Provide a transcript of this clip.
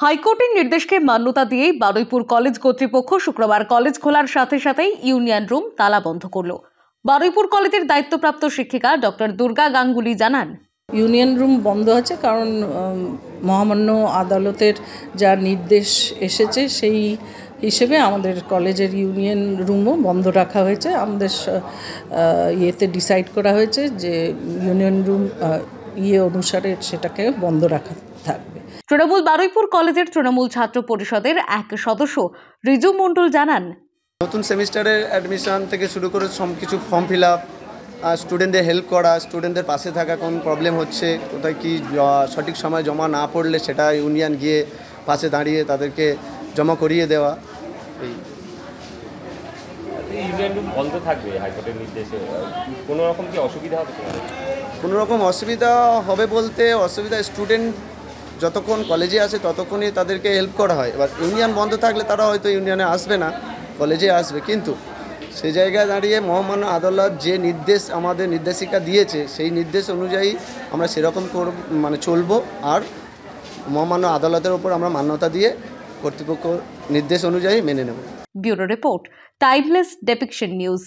হাইকোর্টের নির্দেশকে মান্যতা দিয়েই বারুইপুর কলেজ কর্তৃপক্ষ শুক্রবার কলেজ খোলার সাথে সাথেই ইউনিয়ন রুম তালা বন্ধ করল। বারুইপুর কলেজের দায়িত্বপ্রাপ্ত শিক্ষিকা ডক্টর দুর্গা গাঙ্গুলি জানান, ইউনিয়ন রুম বন্ধ আছে কারণ মহামান্য আদালতের যা নির্দেশ এসেছে সেই হিসেবে আমাদের কলেজের ইউনিয়ন রুমও বন্ধ রাখা হয়েছে। আমাদের ইয়েতে ডিসাইড করা হয়েছে যে ইউনিয়ন রুম অনুসারে সেটাকে বন্ধ রাখা থাকবে। তৃণমূল বারুইপুর কলেজের তৃণমূল ছাত্র পরিষদের এক সদস্য রিজু মণ্ডল জানান, নতুন সেমিস্টারের অ্যাডমিশন থেকে শুরু করে সব কিছু ফর্ম ফিল আপ, স্টুডেন্টদের হেল্প করা, স্টুডেন্টদের পাশে থাকা, কোন প্রবলেম হচ্ছে, কোথায় কি সঠিক সময় জমা না পড়লে সেটা ইউনিয়ন গিয়ে পাশে দাঁড়িয়ে তাদেরকে জমা করিয়ে দেওয়া। ইউনিয়ন রুম বন্ধ থাকবে হাইকোর্টের নির্দেশে, কোনো রকম কি অসুবিধা হবে? কোনো রকম অসুবিধা হবে বলতে, অসুবিধা স্টুডেন্ট যতক্ষণ কলেজে আসে ততক্ষণই তাদেরকে হেল্প করা হয়। এবার ইউনিয়ন বন্ধ থাকলে তারা হয়তো ইউনিয়নে আসবে না, কলেজে আসবে, কিন্তু সে জায়গায় দাঁড়িয়ে মহামান্য আদালত যে নির্দেশ আমাদের নির্দেশিকা দিয়েছে সেই নির্দেশ অনুযায়ী আমরা সেরকম চলবো। আর মহামান্য আদালতের ওপর আমরা মান্যতা দিয়ে কর্তৃপক্ষ নির্দেশ অনুযায়ী মেনে নেব। Bureau report, timeless depiction news.